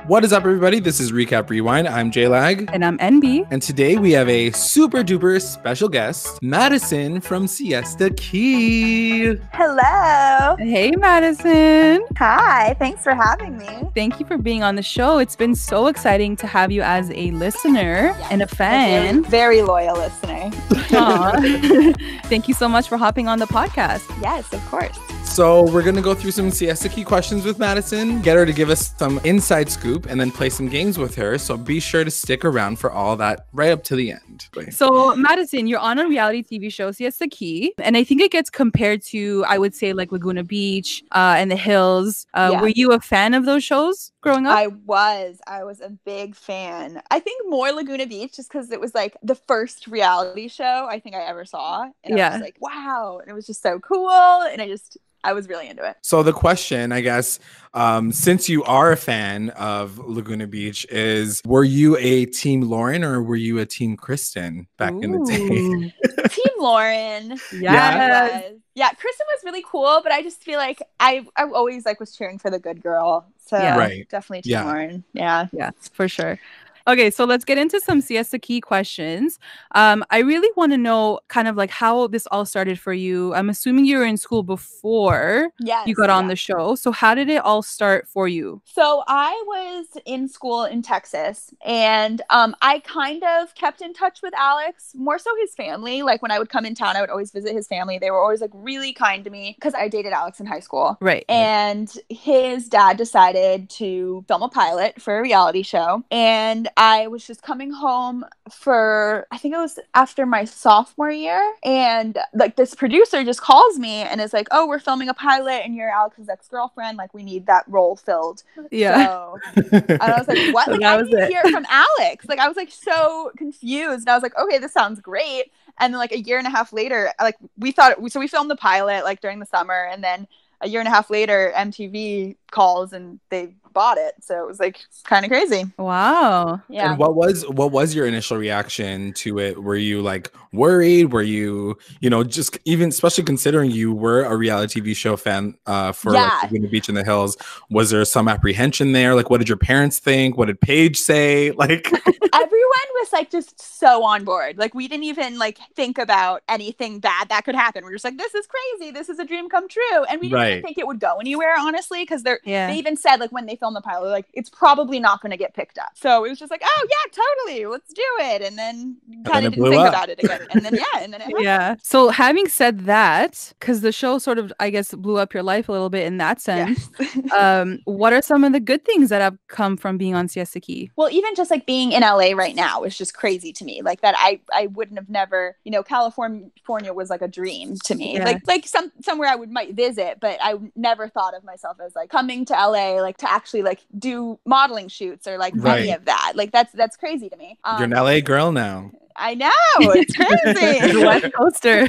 What is up, everybody? This is Recap Rewind. I'm JLAG. And I'm NB. And today we have a super duper special guest, Madisson from Siesta Key. Hello. Hey, Madisson. Hi. Thanks for having me. Thank you for being on the show. It's been so exciting to have you as a listener and a fan. Very loyal listener. Thank you so much for hopping on the podcast. Yes, of course. So we're going to go through some Siesta Key questions with Madisson, get her to give us some inside scoop, and then play some games with her. So be sure to stick around for all that right up to the end. So Madisson, you're on a reality TV show, Siesta Key, and I think it gets compared to, I would say, like Laguna Beach and The Hills. Were you a fan of those shows growing up? I was a big fan. I think more Laguna Beach just because it was like the first reality show I think I ever saw. And I was like, wow. And it was just so cool. And I was really into it. So the question, I guess, since you are a fan of Laguna Beach, is were you a Team Lauren or were you a Team Kristen back in the day? Team Lauren. Yes. Yeah, Kristen was really cool, but I just feel like I always was cheering for the good girl. So definitely Team Lauren. Yeah, for sure. Okay, so let's get into some Siesta Key questions. I really want to know kind of like how this all started for you. I'm assuming you were in school before you got on the show. So how did it all start for you? So I was in school in Texas, and I kind of kept in touch with Alex, more so his family. Like when I would come in town, I would always visit his family. They were always really kind to me because I dated Alex in high school. Right. And his dad decided to film a pilot for a reality show. And I was just coming home for, I think it was after my sophomore year. And this producer just calls me and is like, oh, we're filming a pilot and you're Alex's ex-girlfriend. We need that role filled. Yeah. So, and I was like, what? I need to hear it from Alex. I was so confused. And I was like, okay, this sounds great. And then a year and a half later, we filmed the pilot during the summer. And then a year and a half later, MTV calls and they bought it. So it was kind of crazy. Wow. Yeah. And what was your initial reaction to it? Were you worried? Were you, just even especially considering you were a reality TV show fan for Laguna Beach and The Hills, was there some apprehension there? What did your parents think? What did Paige say? Everyone was just so on board. We didn't even think about anything bad that could happen. We're just this is crazy. This is a dream come true. And we didn't even think it would go anywhere, honestly, because they even said when they filmed the pilot, it's probably not going to get picked up. So it was just oh yeah, totally, let's do it. And then kind of didn't think about it again. And then it happened. So having said that, because the show sort of, I guess, blew up your life a little bit in that sense, what are some of the good things that have come from being on Siesta Key? Well, even just being in LA right now is just crazy to me. That I wouldn't have never, California was a dream to me. Somewhere I might visit, but I never thought of myself as coming to LA to actually do modeling shoots or any of that. That's crazy to me. You're an LA girl now. I know, it's crazy. West Coaster.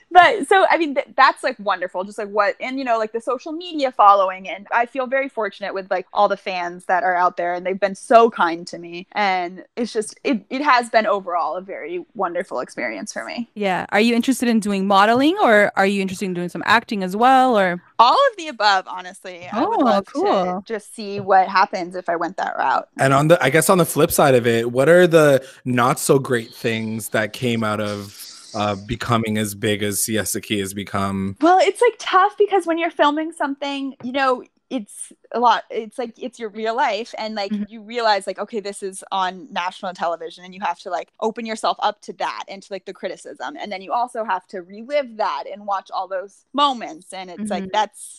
But so, I mean, that's wonderful. Just what, and the social media following. And I feel very fortunate with all the fans that are out there, and they've been so kind to me. And it's just, it has been overall a very wonderful experience for me. Yeah. Are you interested in doing modeling, or are you interested in doing some acting as well, or? All of the above, honestly. I would love to just see what happens if I went that route. And I guess on the flip side of it, what are the not so great things that came out of becoming as big as Siesta Key has become? Well, it's tough because when you're filming something, it's a lot. It's it's your real life, and you realize okay, this is on national television, and you have to open yourself up to that and to the criticism, and then you also have to relive that and watch all those moments, and it's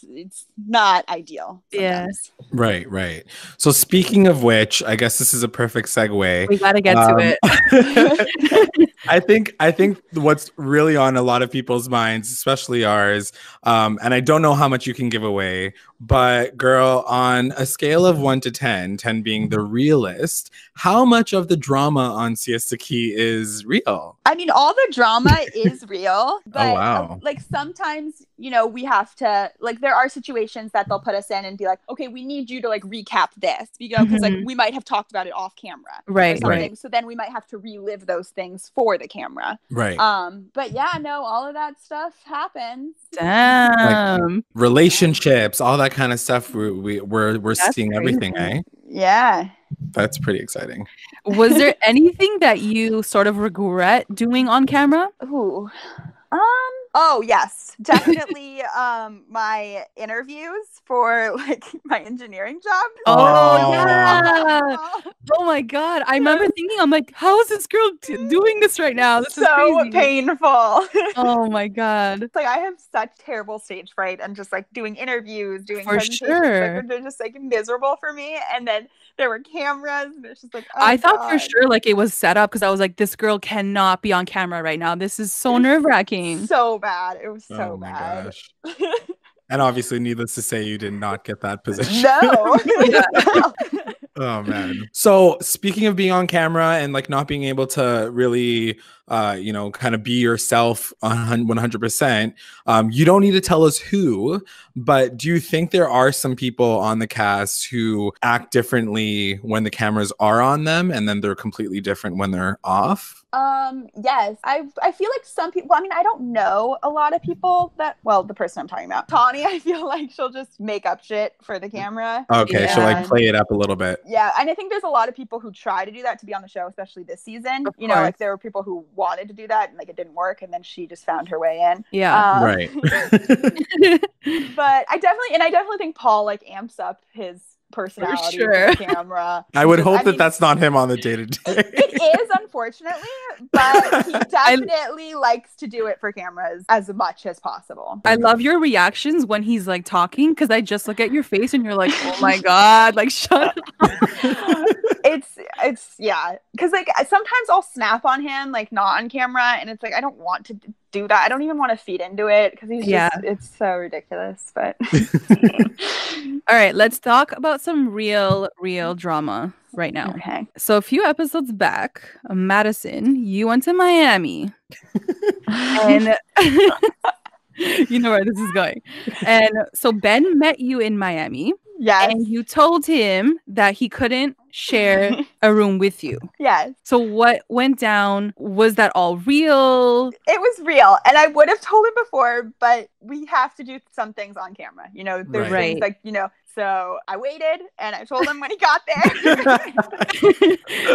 it's not ideal sometimes. Right. So speaking of which, I guess this is a perfect segue. We gotta get to it. I think what's really on a lot of people's minds, especially ours, and I don't know how much you can give away, but girl, on a scale of 1 to 10, 10 being the realist, how much of the drama on Siesta Key is real? I mean, all the drama is real, but oh, wow. Sometimes, we have to, there are situations that they'll put us in and be okay, we need you to recap this, because we might have talked about it off camera. Right. So then we might have to relive those things for the camera. Right. But yeah, no, all of that stuff happens. Damn. Relationships, all that kind of stuff we we're seeing everything, eh? Yeah. That's pretty exciting. Was there anything that you sort of regret doing on camera? Ooh. Oh yes, definitely. My interviews for like my engineering job. Oh yeah. Oh my god. I remember thinking, I'm like, how is this girl doing this right now? This is so crazy. Painful. Oh my god. It's like I have such terrible stage fright, and just like doing interviews, doing For presentations, sure. like they're just like miserable for me. And then there were cameras, and it's just like, oh, I thought God. for sure like it was set up, because I was like, this girl cannot be on camera right now. This is so nerve-wracking. So bad. It was so Oh my bad. gosh. And obviously, needless to say, you did not get that position. No. Oh man. So speaking of being on camera and like not being able to really you know, kind of be yourself 100%, you don't need to tell us who, but do you think there are some people on the cast who act differently when the cameras are on them and then they're completely different when they're off? Yes. I feel like some people, I mean, I don't know a lot of people that, well, the person I'm talking about, Tawny, I feel like she'll just make up shit for the camera. Okay, she'll like play it up a little bit. Yeah, and I think there's a lot of people who try to do that to be on the show, especially this season. You know, like there were people who wanted to do that and like it didn't work, and then she just found her way in. Yeah. Right. But I definitely think Paul like amps up his personality with the camera. I would hope that that's not him on the day-to-day. It is, unfortunately, but he definitely likes to do it for cameras as much as possible. I love your reactions when he's like talking, because I just look at your face and you're like, oh my god, like shut up. It's yeah, because like sometimes I'll snap on him like not on camera, and it's like I don't want to do that. I don't even want to feed into it because he's just it's so ridiculous. But all right, let's talk about some real drama right now. Okay. So a few episodes back, Madisson, you went to Miami. And you know where this is going. And so Ben met you in Miami. Yes. And you told him that he couldn't share a room with you. Yes. So what went down? Was that all real? It was real. And I would have told him before, but we have to do some things on camera. You know, there's things like, you know, so I waited and I told him when he got there.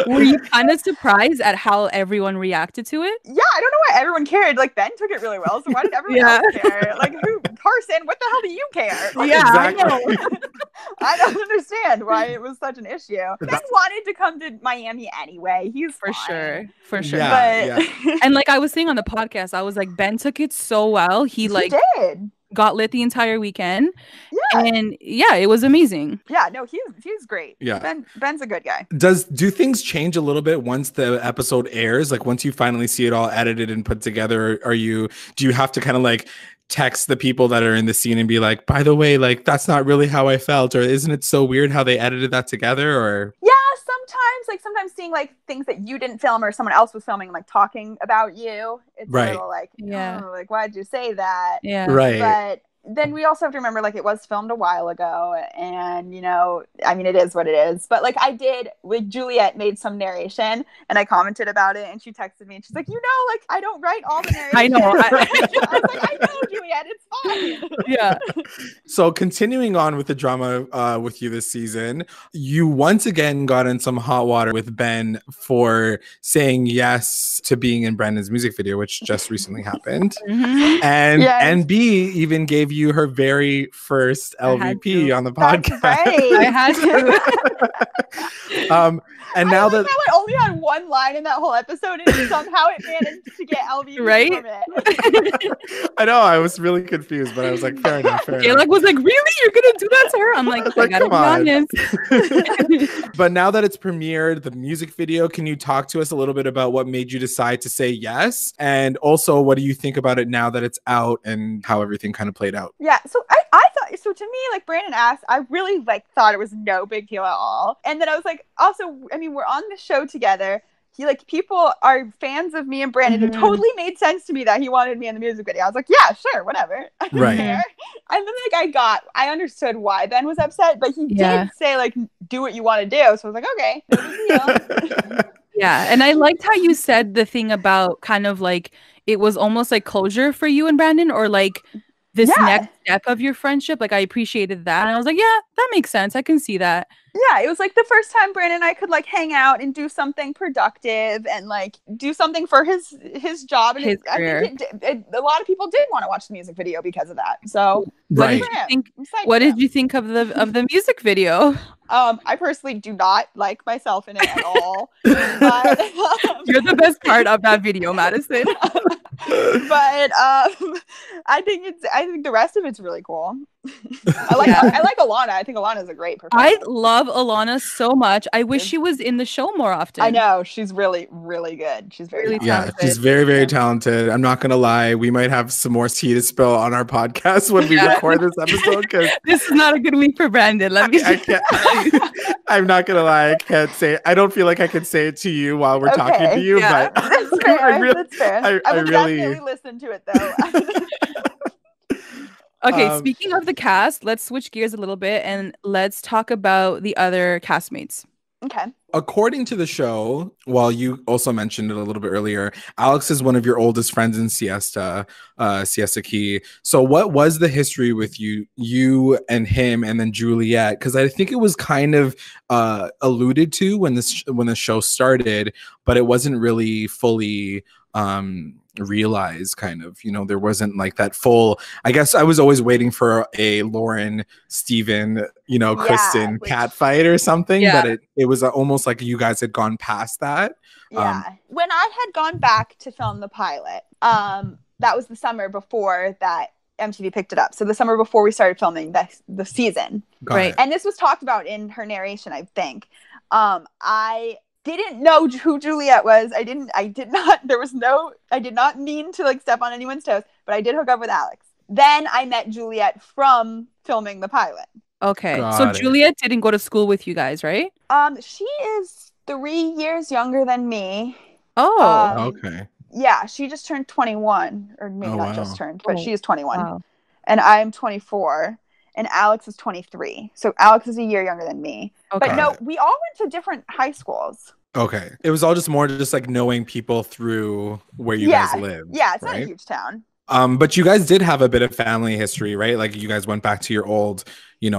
Were you kind of surprised at how everyone reacted to it? Yeah, I don't know why everyone cared. Like Ben took it really well, so why did everyone else care? Like who, Carson, what the hell do you care? Like, exactly. I know. I don't understand why it was such an issue. Ben wanted to come to Miami anyway. He's for fine. For sure. Yeah, but and like I was saying on the podcast, I was like, Ben took it so well. He did. Got lit the entire weekend. Yeah. And yeah, it was amazing. Yeah, no, he's great. Yeah. Ben's a good guy. Do things change a little bit once the episode airs? Like once you finally see it all edited and put together, do you have to kind of like text the people that are in the scene and be like, by the way, like that's not really how I felt, or isn't it so weird how they edited that together? Or sometimes seeing like things that you didn't film or someone else was filming, like talking about you, it's a little like, oh, like why'd you say that? Yeah, right. But then we also have to remember, like, it was filmed a while ago, and, you know, I mean, it is what it is. But, like, I did, like, Juliette made some narration, and I commented about it, and she texted me, and she's like, you know, like, I don't write all the narration. I know. I was like, I know, Juliette, it's fine. Yeah. So, continuing on with the drama with you this season, you once again got in some hot water with Ben for saying yes to being in Brandon's music video, which just recently happened. Mm-hmm. And NB even gave you her very first LVP on the podcast. That's right. I had to. And now that I only had one line in that whole episode, and somehow it managed to get LVP from it. I know, I was really confused, but I was like, fair enough. JLAG was like, really? You're gonna do that to her? I'm like, I gotta be honest. But now that it's premiered, the music video, can you talk to us a little bit about what made you decide to say yes? And also, what do you think about it now that it's out and how everything kind of played out? Yeah, so I thought, so to me, like Brandon asked, I really like thought it was no big deal at all. And then I was like, also, I mean, we're on the show together. He like people are fans of me and Brandon. It totally made sense to me that he wanted me in the music video. I was like, yeah, sure, whatever. Right. And then like I understood why Ben was upset, but he did say like, do what you want to do. So I was like, okay, no big deal. Yeah, and I liked how you said the thing about kind of like it was almost like closure for you and Brandon, or like this next step of your friendship. Like I appreciated that. And I was like, yeah, that makes sense. I can see that. Yeah, it was like the first time Brandon and I could like hang out and do something productive and like do something for his job and his career. I think a lot of people did want to watch the music video because of that. So what did you think of the music video? I personally do not like myself in it at all. But, you're the best part of that video, Madison. But I think the rest of it's really cool. I like Alana. I think Alana's a great performer. I love Alana so much. I wish she was in the show more often. I know, she's really, really good. She's very talented. Yeah, she's very, very talented. I'm not gonna lie, we might have some more tea to spill on our podcast when we record this episode, because this is not a good week for Brandon. Let me I'm not gonna lie, I can't say, I don't feel like I can say it to you while we're talking to you, but that's fair. That's fair. I will definitely listen to it though. Okay, speaking of the cast, let's switch gears a little bit and let's talk about the other castmates. Okay. According to the show, while you also mentioned it a little bit earlier, Alex is one of your oldest friends in Siesta Key. So what was the history with you and him and then Juliette? Because I think it was kind of alluded to when the show started, but it wasn't really fully realized, kind of, there wasn't like that full, I guess I was always waiting for a Lauren, Steven, Kristen cat fight or something, but it was almost like you guys had gone past that. When I had gone back to film the pilot, that was the summer before that MTV picked it up. So the summer before we started filming the season. Right. And this was talked about in her narration, I think. I didn't know who Juliette was. I did not mean to like step on anyone's toes, but I did hook up with Alex. Then I met Juliette from filming the pilot. Okay. So Juliette didn't go to school with you guys, right? She is 3 years younger than me. Oh. Okay. Yeah, she just turned 21, or maybe not just turned, but she is 21. And I'm 24. And Alex is 23. So Alex is a year younger than me. Okay. But no, we all went to different high schools. Okay. It was all just more just like knowing people through where you guys live. Yeah, it's not a huge town. But you guys did have a bit of family history, right? Like you guys went back to your old,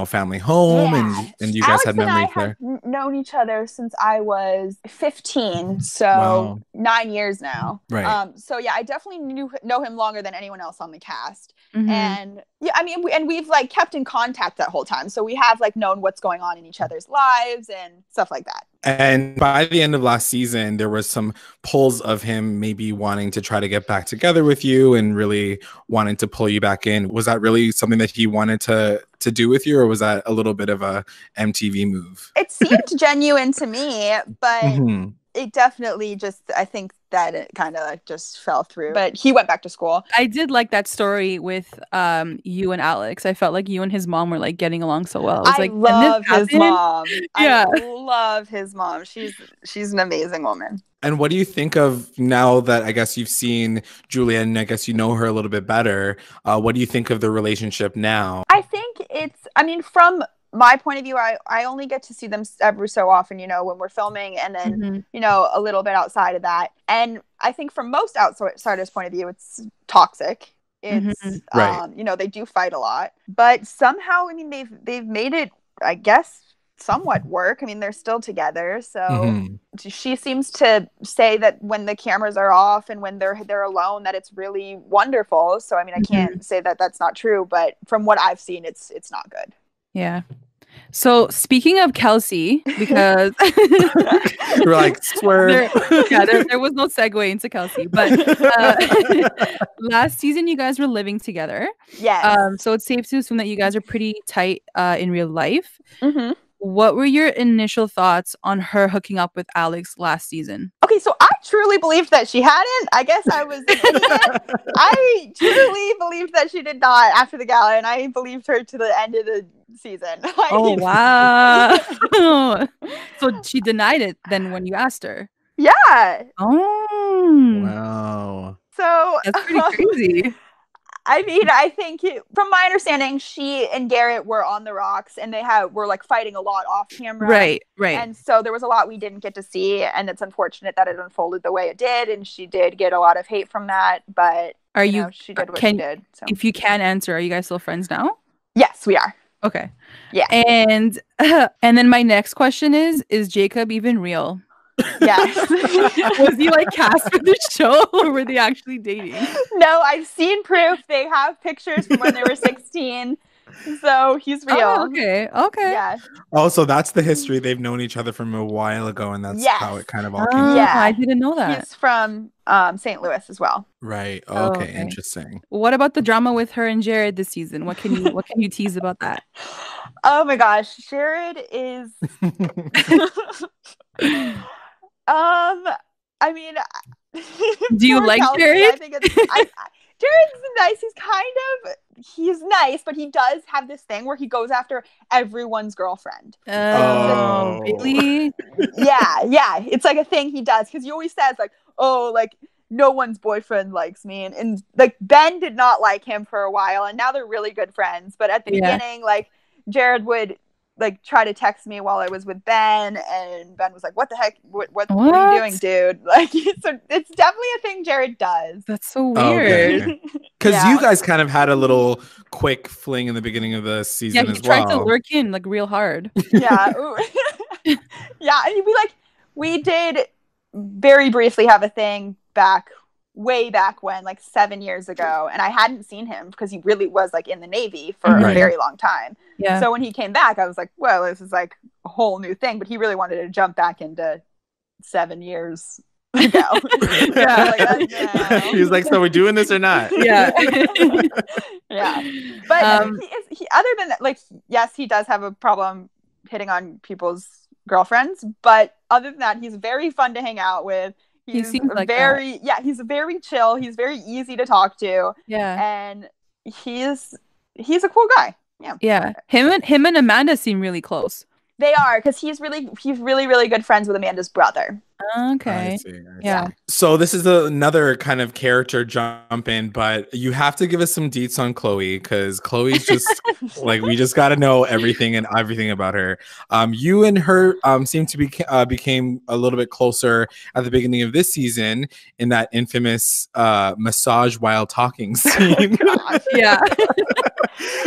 family home and you guys Alex had memories there. Have known each other since I was 15. So 9 years now. Right. So yeah, I definitely know him longer than anyone else on the cast. Mm-hmm. And yeah, I mean, we've like kept in contact that whole time. So we have like known what's going on in each other's lives and stuff like that. And by the end of last season, there was some pulls of him maybe wanting to try to get back together with you and really wanting to pull you back in. Was that really something that he wanted to do with you, or was that a little bit of a MTV move? It seemed genuine to me, but it definitely just, I think that it kind of like just fell through. But he went back to school. I did like that story with you and Alex. I felt like you and his mom were like getting along so well. I love his mom. Yeah, I love his mom. She's an amazing woman. And what do you think of, now that I guess you've seen Juliette and I guess you know her a little bit better, what do you think of the relationship now? I think from my point of view, I only get to see them every so often, when we're filming, and then, a little bit outside of that. And I think from most outsiders' point of view, it's toxic. It's, right. They do fight a lot, but somehow, they've made it, I guess, somewhat work. They're still together. So she seems to say that when the cameras are off and when they're alone, that it's really wonderful. So, I can't say that that's not true, but from what I've seen, it's not good. Yeah. So speaking of KELSEY, because we're like swerve. There was no segue into KELSEY, but last season you guys were living together. Yes. So it's safe to assume that you guys are pretty tight in real life. Mm-hmm. What were your initial thoughts on her hooking up with Alex last season? Okay, so I truly believed that she hadn't. I guess I was an idiot. I truly believed that she did not after the gala, and I believed her to the end of the season. Oh, wow. So she denied it then when you asked her? Yeah. Oh. Wow. So that's pretty crazy. I think from my understanding, she and Garrett were on the rocks, and were like fighting a lot off camera. Right. And so there was a lot we didn't get to see, and it's unfortunate that it unfolded the way it did, and she did get a lot of hate from that. But Are you? She did what she did. So. If you can answer, are you guys still friends now? Yes, we are. Okay. Yeah. And then my next question is Jacob even real? Yes. Was he like cast for the show, or were they actually dating? No, I've seen proof. They have pictures from when they were 16. So he's real. Oh, okay. Yeah. Oh, so that's the history. They've known each other from a while ago, and that's how it kind of all came. Yeah, I didn't know that. He's from St. Louis as well. Right. Okay. Interesting. What about the drama with her and Jared this season? What can you tease about that? Oh my gosh, Jared is. I mean, do you like KELSEY, Jared? I think Jared's nice. He's nice, but he does have this thing where he goes after everyone's girlfriend. Oh, really? Yeah. It's like a thing he does, because he always says like, oh, like no one's boyfriend likes me, and like Ben did not like him for a while, and now they're really good friends. But at the beginning, like Jared would like try to text me while I was with Ben, and Ben was like, what the heck, what are you doing, dude? Like, so it's definitely a thing Jared does. That's so weird. Because you guys kind of had a little quick fling in the beginning of the season as well. Yeah, he tried to lurk in like real hard. Yeah. Yeah, I mean, we did very briefly have a thing way back when, like 7 years ago, and I hadn't seen him because he really was like in the Navy for a very long time. Yeah. So when he came back, I was like, well, this is like a whole new thing. But he really wanted to jump back into 7 years ago. He was like, so we're doing this or not? Yeah. Yeah. But he other than that, like, yes, he does have a problem hitting on people's girlfriends, but other than that, he's very fun to hang out with. He seems like he's very chill. He's very easy to talk to. Yeah. And he's a cool guy. Yeah. Yeah. Him and Amanda seem really close. They are, because he's really good friends with Amanda's brother. Okay. I see. Yeah. So this is another kind of character jump in, but you have to give us some deets on Chloe, because Chloe's just like, we just got to know everything about her. You and her seem to be became a little bit closer at the beginning of this season in that infamous massage while talking scene. Oh, yeah.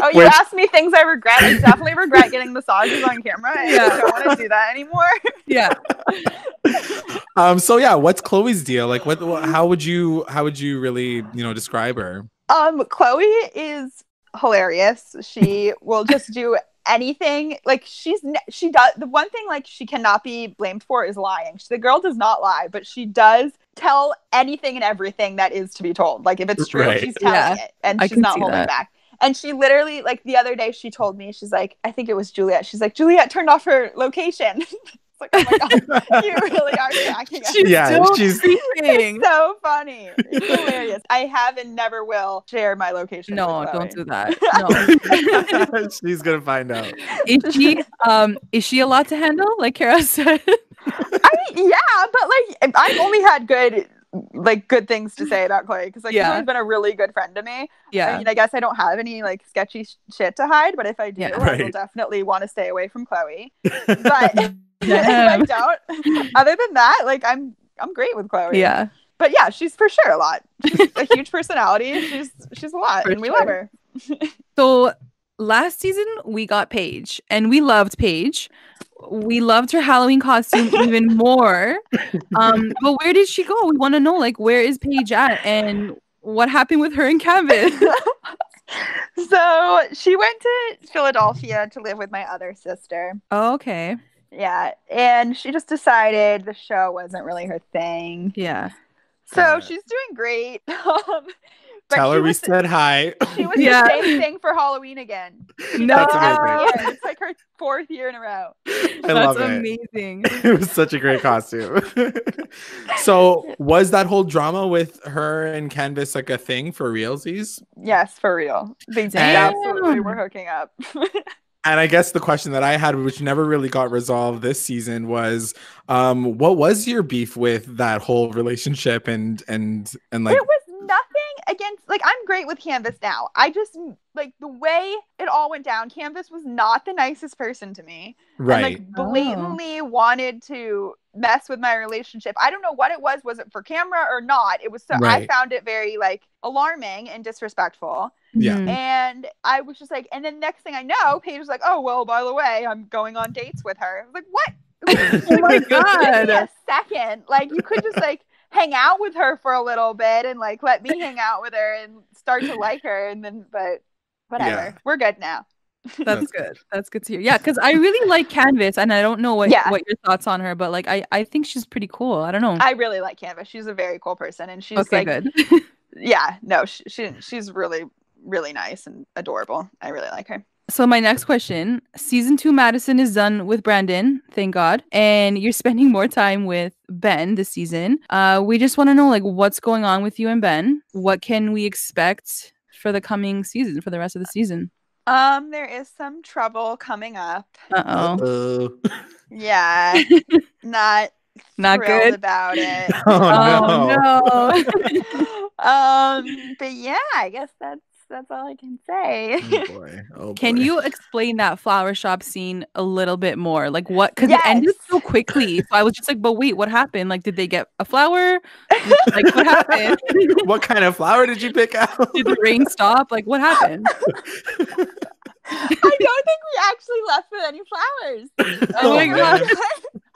Oh, you asked me things I regret. I definitely regret getting massages on camera. I don't want to do that anymore. Yeah. So yeah, what's Chloe's deal? Like, how would you really, describe her? Chloe is hilarious. She will just do anything. Like, she does the one thing like she cannot be blamed for is lying. The girl does not lie, but she does tell anything and everything that is to be told. Like, if it's true, she's telling it, and she's not holding back. And she literally, like, the other day, she told me, she's like, I think it was Juliette. She's like, Juliette turned off her location. It's like, oh my God, you really are cracking up. She's it's so funny. It's hilarious. I have and never will share my location. No, don't do that. No. She's gonna find out. Is she a lot to handle, like Kara said? I mean, yeah, but like, I've only had good things to say about Chloe, because like she's been a really good friend to me. Yeah, I mean, I guess I don't have any like sketchy shit to hide, but if I do, I will definitely want to stay away from Chloe. But if I don't, other than that, like I'm great with Chloe. Yeah, but yeah, she's for sure a lot. She's a huge personality. She's a lot, and we love her. So last season we got Paige, and we loved Paige. We loved her Halloween costume even more. But where did she go? We want to know, like, where is Paige at, and what happened with her and Canvas? So she went to Philadelphia to live with my other sister. Oh, okay. Yeah, and she just decided the show wasn't really her thing. Yeah. So she's doing great. Tell her we said hi. She was the same thing for Halloween again. No, it's like her 4th year in a row. I love it. That's amazing. It was such a great costume. So was that whole drama with her and Canvas like a thing for realsies? Yes, for real. They absolutely were hooking up. And I guess the question that I had, which never really got resolved this season, was what was your beef with that whole relationship and like, it was nothing against, like, I'm great with Canvas now. I just, like, the way it all went down, Canvas was not the nicest person to me. Right. And, like, blatantly wanted to mess with my relationship. I don't know what it was. Was it for camera or not? It was so, I found it very, like, alarming and disrespectful. Yeah. And I was just like, and then next thing I know, Paige was like, oh, well, by the way, I'm going on dates with her. I was like, what? Oh my God. Give me a second. Like, you could just, like, hang out with her for a little bit and, like, let me hang out with her and start to like her. And then, but whatever. Yeah. We're good now. That's good. That's good to hear. Yeah, because I really like Canvas, and I don't know what your thoughts on her, but, like, I think she's pretty cool. I don't know. I really like Canvas. She's a very cool person, and she's okay, like, good. Yeah, no, she's really, really nice and adorable. I really like her. So my next question, season 2 Madison is done with Brandon, thank God. And you're spending more time with Ben this season. We just want to know, like, what's going on with you and Ben? What can we expect for the coming season, for the rest of the season? There is some trouble coming up. Uh-oh. Yeah. Not good about it. Oh no. But yeah, I guess that's all I can say. Oh boy. Oh boy. Can you explain that flower shop scene a little bit more? Like, what? Because it ended so quickly. So I was just like, but wait, what happened? Like, did they get a flower? Like, what happened? What kind of flower did you pick out? Did the rain stop? Like, what happened? I don't think we actually left with any flowers. Oh my God.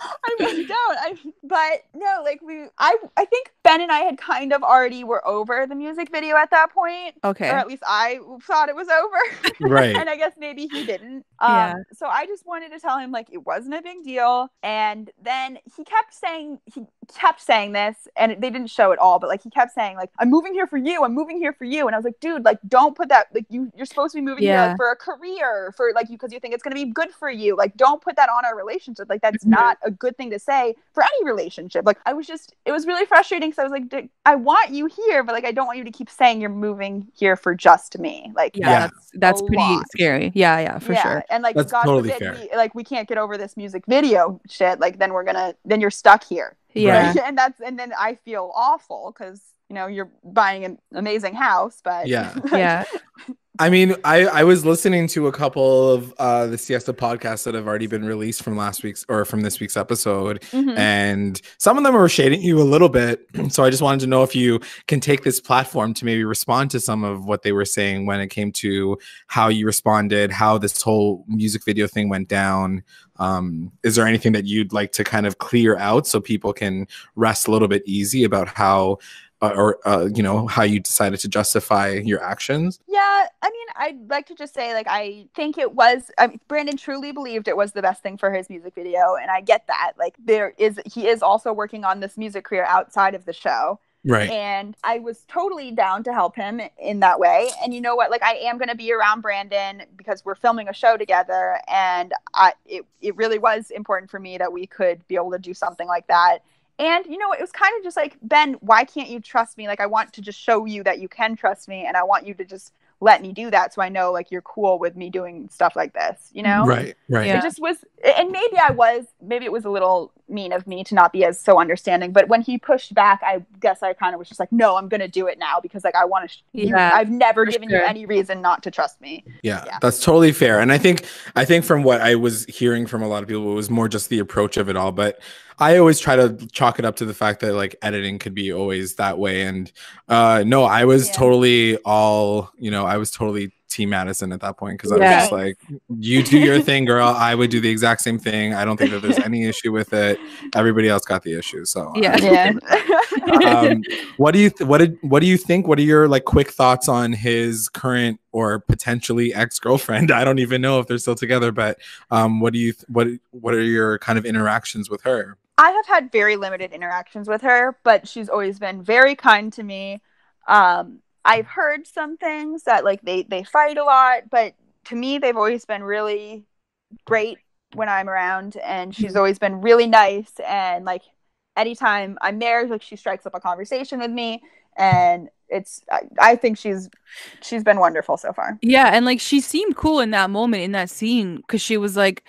I really don't. But no, like, I think Ben and I had kind of already were over the music video at that point. Okay. Or at least I thought it was over. Right. And I guess maybe he didn't. Yeah. So I just wanted to tell him, like, it wasn't a big deal. And then he kept saying this, and they didn't show it all, but, like, he kept saying, like, I'm moving here for you. I'm moving here for you. And I was like, dude, like, don't put that, like, you're supposed to be moving here, like, for a career, for, like, because you think it's going to be good for you. Like, don't put that on our relationship. Like, that's not a good thing to say for any relationship. Like, it was really frustrating because I was like, I want you here, but, like, I don't want you to keep saying you're moving here for just me. Like, that's pretty scary. Yeah, for sure. And, like, that's God totally forbid, we can't get over this music video shit. Like, then you're stuck here. Yeah. Right? And then I feel awful because, you know, you're buying an amazing house, but yeah. I mean, I was listening to a couple of the Siesta podcasts that have already been released from this week's episode, and some of them were shading you a little bit. So I just wanted to know if you can take this platform to maybe respond to some of what they were saying when it came to how you responded, how this whole music video thing went down. Is there anything that you'd like to kind of clear out so people can rest a little bit easy about how you know, how you decided to justify your actions? Yeah, I mean, I'd like to just say, like, I think Brandon truly believed it was the best thing for his music video, and I get that. Like, he is also working on this music career outside of the show. Right. And I was totally down to help him in that way. And you know what? Like, I am going to be around Brandon because we're filming a show together, and it really was important for me that we could be able to do something like that. And, you know, it was kind of just like, Ben, why can't you trust me? Like, I want to just show you that you can trust me, and I want you to just let me do that so I know, like, you're cool with me doing stuff like this, you know? Right. Yeah. It just was, and maybe it was a little mean of me to not be as so understanding, but when he pushed back, I guess I kind of was just like, no, I'm going to do it now because, like, I want to, I've never given you any reason not to trust me. Yeah, that's totally fair. And I think from what I was hearing from a lot of people, it was more just the approach of it all. But I always try to chalk it up to the fact that, like, editing could be always that way. And no, I was totally I was totally Team Madison at that point, because I was just like, you do your thing, girl. I would do the exact same thing. I don't think that there's any issue with it. Everybody else got the issue. So what do you think? What are your, like, quick thoughts on his current or potentially ex-girlfriend? I don't even know if they're still together, but what are your kind of interactions with her? I have had very limited interactions with her, but she's always been very kind to me. I've heard some things that, like, they fight a lot, but to me, they've always been really great when I'm around, and she's always been really nice. And, like, anytime I'm there, like, she strikes up a conversation with me, and I think she's been wonderful so far. Yeah, and, like, she seemed cool in that moment, in that scene, because she was like,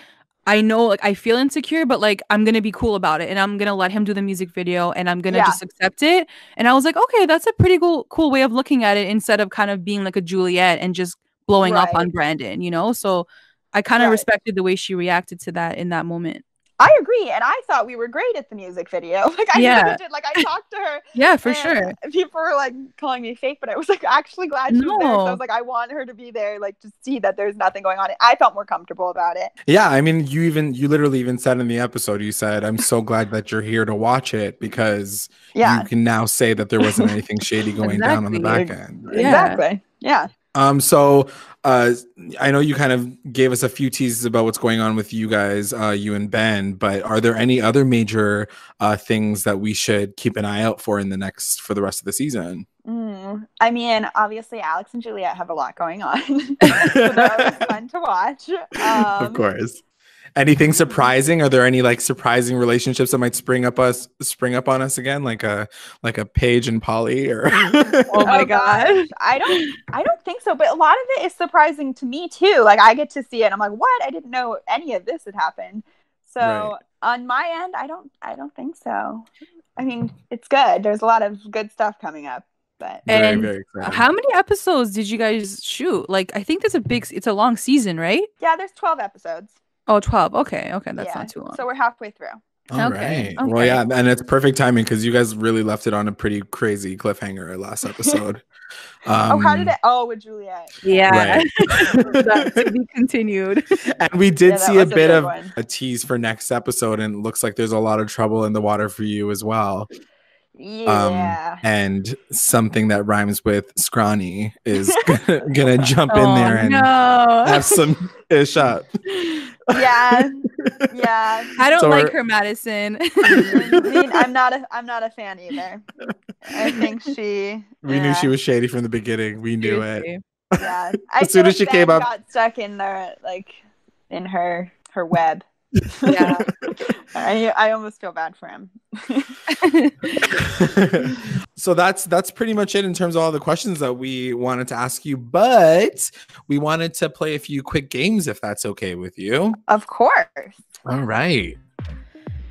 I know, like, I feel insecure, but like I'm gonna be cool about it, and I'm gonna let him do the music video, and I'm gonna just accept it. And I was like, okay, that's a pretty cool way of looking at it, instead of kind of being like a Juliette and just blowing up on Brandon, you know? So I kind of respected the way she reacted to that in that moment. I agree, and I thought we were great at the music video. Like I really did. Like I talked to her. Yeah, for sure. People were like calling me fake, but I was like actually glad she was there. So I was like, I want her to be there, like to see that there's nothing going on. I felt more comfortable about it. Yeah, I mean, you literally even said in the episode, you said, "I'm so glad that you're here to watch it because you can now say that there wasn't anything shady going down on the back end." Right? Exactly. Yeah. So I know you kind of gave us a few teases about what's going on with you guys, you and Ben, but are there any other major things that we should keep an eye out for for the rest of the season? I mean, obviously Alex and Juliette have a lot going on. So that was fun to watch. Of course. Anything surprising? Are there any like surprising relationships that might spring up on us again, like a Paige and Polly? Or oh my gosh, I don't think so. But a lot of it is surprising to me too. Like I get to see it, and I'm like, what? I didn't know any of this had happened. So on my end, I don't think so. I mean, it's good. There's a lot of good stuff coming up. But very, very exciting. How many episodes did you guys shoot? Like, I think it's a long season, right? Yeah, there's 12 episodes. Oh, 12. Okay, that's not too long. So we're halfway through. All right. Well, yeah, and it's perfect timing because you guys really left it on a pretty crazy cliffhanger last episode. How did it? Oh, with Juliette. Yeah. Right. That's to be continued. And we did see a bit of a tease for next episode, and it looks like there's a lot of trouble in the water for you as well. Yeah. And something that rhymes with scrawny is gonna jump in there and have some ish up. Yeah. I don't like her, Madison. I mean, I'm not a fan either. I think we knew she was shady from the beginning. We knew it. Yeah. As soon as she came up, got stuck in there, like in her web. Yeah. I almost feel bad for him. So that's pretty much it in terms of all the questions that we wanted to ask you, but we wanted to play a few quick games if that's okay with you. Of course. All right.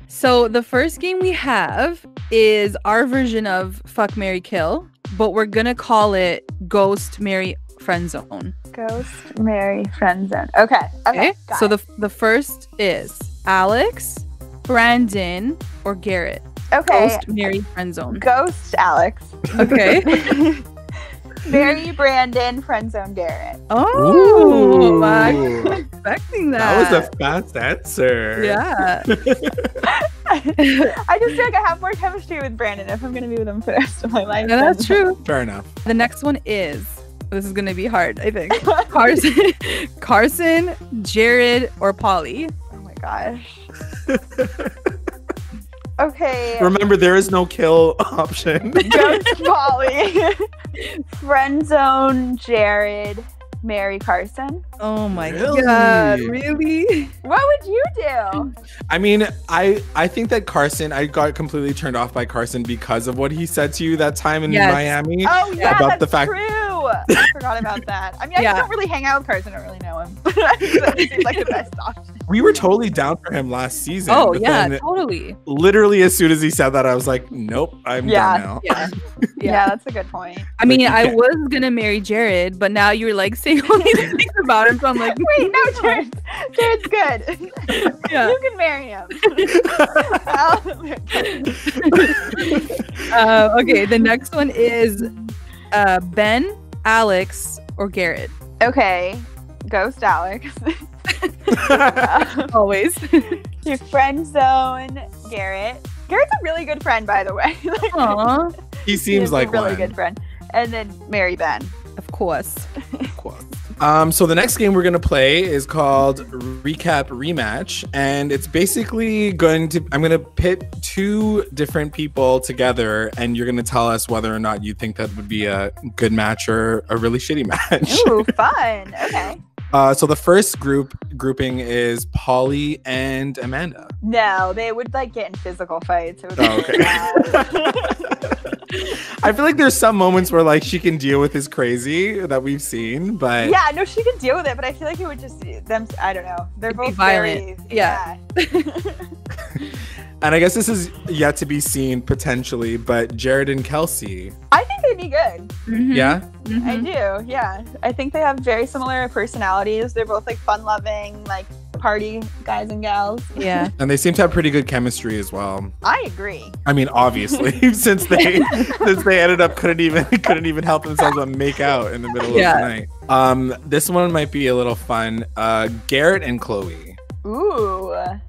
So the first game we have is our version of Fuck, Marry, Kill, but we're gonna call it Ghost, Marry, Friendzone. Ghost, Marry, Friendzone. Okay. So the first is Alex, Brandon, or Garrett. Okay. Ghost, Marry, Friendzone. Ghost, Alex. Okay. Marry, Brandon, Friendzone, Garrett. Oh, I wasn't expecting that. That was a fast answer. Yeah. I just feel like I have more chemistry with Brandon if I'm going to be with him for the rest of my life. Yeah, that's true. Fair enough. The next one is, this is going to be hard, I think. Carson, Jared, or Polly. Oh my gosh. Okay. Remember, there is no kill option. Ghost, Polly. Friendzone, Jared, Marry, Carson. Oh my God, really? What would you do? I mean, I think that Carson, I got completely turned off by Carson because of what he said to you that time in Miami. Oh yeah, about that's the fact true. I forgot about that. I mean, I don't really hang out with Carson. I don't really know him. It seems like the best option. We were totally down for him last season. Oh yeah, totally. Literally, as soon as he said that, I was like, nope, I'm done now. Yeah, that's a good point. I mean, I was gonna marry Jared, but now you're like saying all these things about him, so I'm like, wait, no, Jared's good. Yeah. You can marry him. Okay, the next one is Ben, Alex, or Garrett. Okay, Ghost Alex. Always. Your friend zone, Garrett. Garrett's a really good friend, by the way. Aww. He seems like a really good friend. And then marry Ben. Of course. So the next game we're going to play is called Recap Rematch. And it's basically I'm going to pit two different people together. And you're going to tell us whether or not you think that would be a good match or a really shitty match. Ooh, fun. Okay. So the first grouping is Polly and Amanda. No, they would like get in physical fights. It would okay. I feel like there's some moments where like she can deal with his crazy that we've seen, but yeah, no, she can deal with it, but I feel like it would just them. I don't know. They're both violent. Very, yeah. And I guess this is yet to be seen potentially, but Jared and Kelsey. I think they'd be good. Mm-hmm. Yeah? Mm-hmm. I do, yeah. I think they have very similar personalities. They're both like fun-loving, like party guys and gals. Yeah. And they seem to have pretty good chemistry as well. I agree. I mean, obviously, since they ended up couldn't even help themselves but make out in the middle of the night. This one might be a little fun. Garrett and Chloe. Ooh.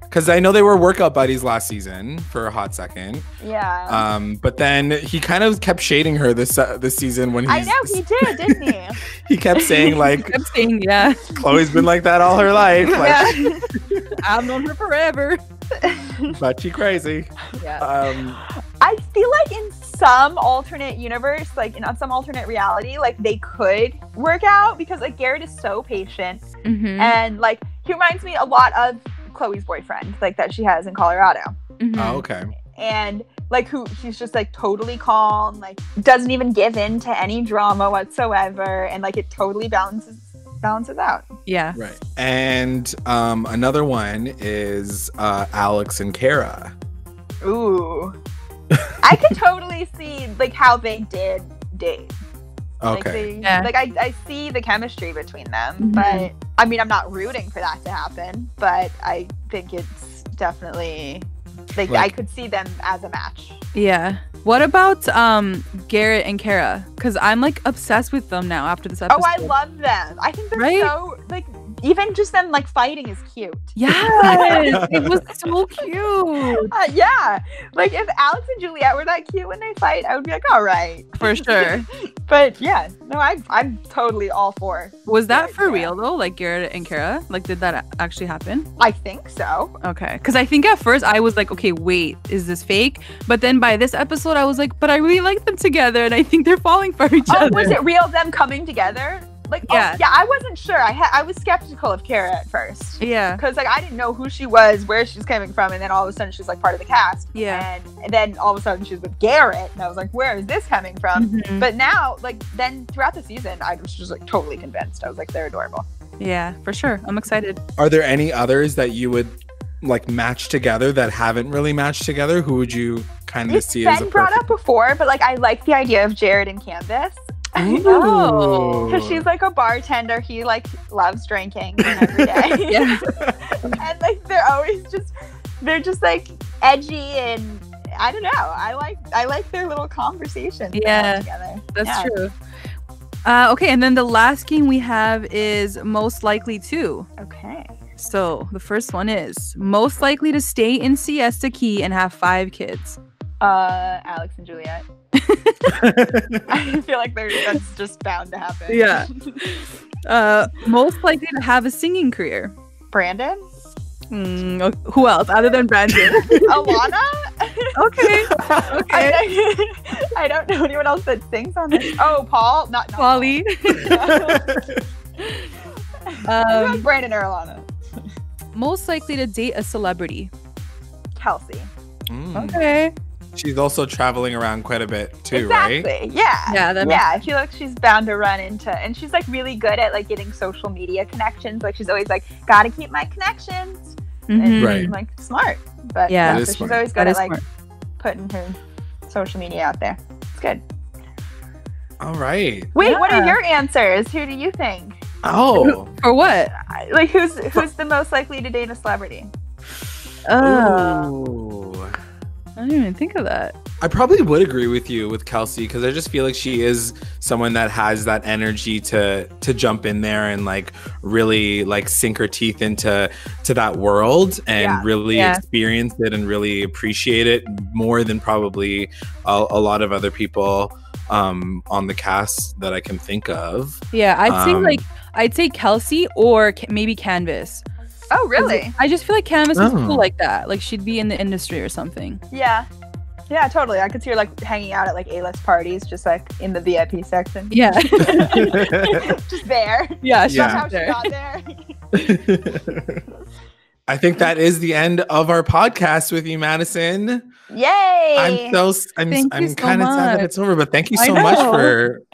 Because I know they were workout buddies last season for a hot second. Yeah. But then he kind of kept shading her this season when I know he did, didn't he? He kept saying like, yeah, Chloe's been like that all her life. Like, yeah. I've known her forever. But she crazy. Yeah. I feel like in some alternate universe, like in some alternate reality, like they could work out because like Garrett is so patient and like he reminds me a lot of Chloe's boyfriend, like that she has in Colorado. Mm-hmm. Oh, okay. And like she's just like totally calm, like doesn't even give in to any drama whatsoever, and like it totally balances out. Yeah. Right. And another one is Alex and Kara. Ooh. I could totally see like how they did date. Okay. Like I see the chemistry between them, but I mean I'm not rooting for that to happen, but I think it's definitely like I could see them as a match. Yeah. What about Garrett and Kara? Because I'm like obsessed with them now after this episode. Oh, I love them. I think they're so like even just them like fighting is cute. Yes, it was so cute. Yeah, like if Alex and Juliette were that cute when they fight, I would be like, all right, for sure. But yeah, no, I'm totally all for. Was that for real though? Like Garrett and Kara? Like, did that actually happen? I think so. Okay, because I think at first I was like, okay, wait, is this fake? But then by this episode, I was like, but I really like them together, and I think they're falling for each other. Was it real? Them coming together? Like, yeah, I wasn't sure. I was skeptical of Kara at first. Yeah, because like I didn't know who she was, where she's coming from, and then all of a sudden she's like part of the cast. Yeah, and then all of a sudden she's with Garrett, and I was like, where is this coming from? But now, like, then throughout the season, I was just like totally convinced. I was like, they're adorable. Yeah, for sure. I'm excited. Are there any others that you would like match together that haven't really matched together? Who would you kind of see as a perfect? It's been brought up before, but like I like the idea of Jared and Candace. I know. Because she's like a bartender. He like loves drinking every day. Yeah. And like they're just like edgy, and I don't know. I like their little conversations. Yeah, together. That's true. Okay, and then the last game we have is most likely to. Okay. So the first one is most likely to stay in Siesta Key and have 5 kids. Alex and Juliette. I feel like that's just bound to happen. Yeah. Most likely to have a singing career. Brandon? Who else other than Brandon? Alana? Okay. I don't know anyone else that sings on this. Oh, Paul? Not Polly. Brandon or Alana? Most likely to date a celebrity. Kelsey. Okay. She's also traveling around quite a bit too, right? Yeah. I feel like she's bound to run into, and she's like really good at like getting social media connections. Like she's always like, gotta keep my connections. And right. Like smart. But yeah, so she's always good at like putting her social media out there. It's good. All right. Wait, what are your answers? Who do you think? Oh. For what? Like who's the most likely to date a celebrity? I didn't even think of that. I probably would agree with you with Kelsey, because I just feel like she is someone that has that energy to jump in there and like really like sink her teeth into that world and really experience it and really appreciate it more than probably a lot of other people on the cast that I can think of. Yeah, I'd say Kelsey or maybe Canvas. Oh, really? I just feel like Canvas is cool like that. Like she'd be in the industry or something. Yeah. Yeah, totally. I could see her like hanging out at like A-list parties, just like in the VIP section. Yeah. Just there. Yeah, that's how she got there. I think that is the end of our podcast with you, Madison. Yay! I'm kind of sad that it's over, but thank you so much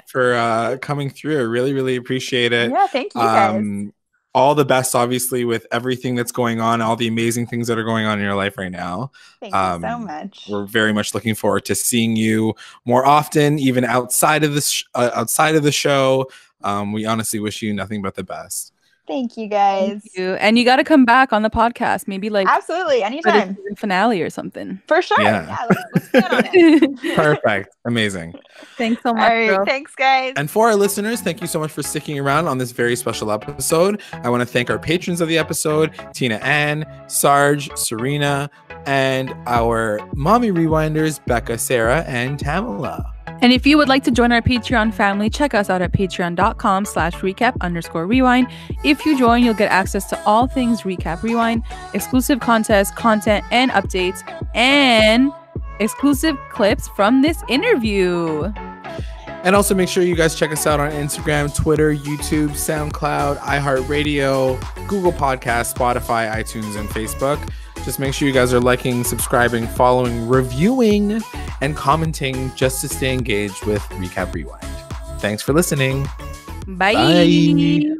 for coming through. I really, really appreciate it. Yeah, thank you guys. All the best, obviously, with everything that's going on, all the amazing things that are going on in your life right now. Thank you so much. We're very much looking forward to seeing you more often, even outside of this, outside of the show. We honestly wish you nothing but the best. Thank you, guys. Thank you. And you got to come back on the podcast, maybe like absolutely anytime, finale or something. For sure. Yeah, let's plan on it. Perfect. Amazing. Thanks so much. All right, thanks, guys. And for our listeners, thank you so much for sticking around on this very special episode. I want to thank our patrons of the episode, Tina Ann, Sarge, Serena, and our mommy rewinders, Becca, Sarah, and Tamela. And if you would like to join our Patreon family, check us out at patreon.com/recap_rewind. If you join, you'll get access to all things Recap Rewind, exclusive contests, content, and updates, and exclusive clips from this interview. And also make sure you guys check us out on Instagram, Twitter, YouTube, SoundCloud, iHeartRadio, Google Podcasts, Spotify, iTunes, and Facebook. Just make sure you guys are liking, subscribing, following, reviewing, and commenting just to stay engaged with Recap Rewind. Thanks for listening. Bye. Bye.